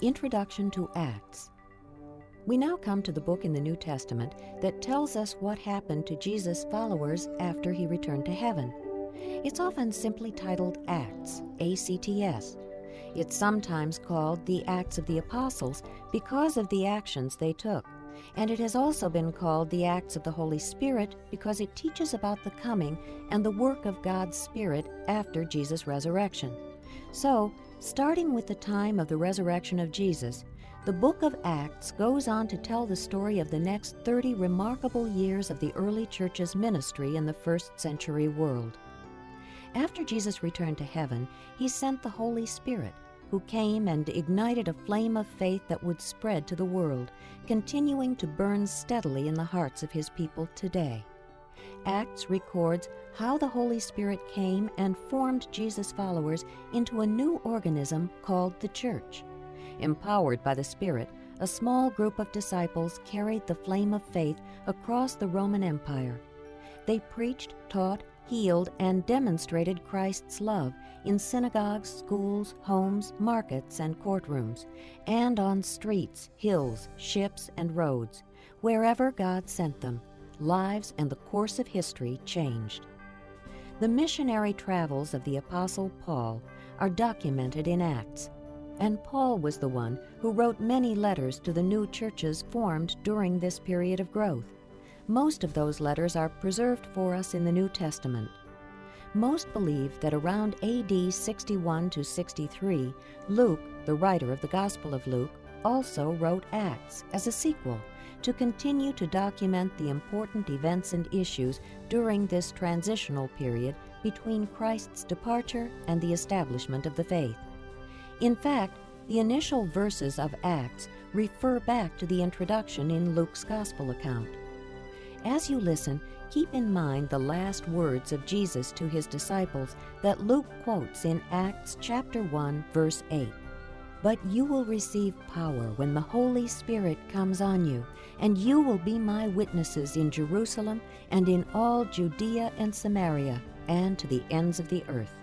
Introduction to Acts. We now come to the book in the New Testament that tells us what happened to Jesus' followers after he returned to heaven. It's often simply titled Acts, A-C-T-S. It's sometimes called the Acts of the Apostles because of the actions they took, and it has also been called the Acts of the Holy Spirit because it teaches about the coming and the work of God's Spirit after Jesus' resurrection. So, starting with the time of the resurrection of Jesus, the book of Acts goes on to tell the story of the next 30 remarkable years of the early church's ministry in the first century world. After Jesus returned to heaven, he sent the Holy Spirit, who came and ignited a flame of faith that would spread to the world, continuing to burn steadily in the hearts of his people today. Acts records how the Holy Spirit came and formed Jesus' followers into a new organism called the Church. Empowered by the Spirit, a small group of disciples carried the flame of faith across the Roman Empire. They preached, taught, healed, and demonstrated Christ's love in synagogues, schools, homes, markets, and courtrooms, and on streets, hills, ships, and roads. Wherever God sent them, lives and the course of history changed. The missionary travels of the Apostle Paul are documented in Acts, and Paul was the one who wrote many letters to the new churches formed during this period of growth. Most of those letters are preserved for us in the New Testament. Most believe that around A.D. 61 to 63, Luke, the writer of the Gospel of Luke, also wrote Acts as a sequel to continue to document the important events and issues during this transitional period between Christ's departure and the establishment of the faith. In fact, the initial verses of Acts refer back to the introduction in Luke's Gospel account. As you listen, keep in mind the last words of Jesus to his disciples that Luke quotes in Acts chapter 1, verse 8. "But you will receive power when the Holy Spirit comes on you, and you will be my witnesses in Jerusalem and in all Judea and Samaria and to the ends of the earth."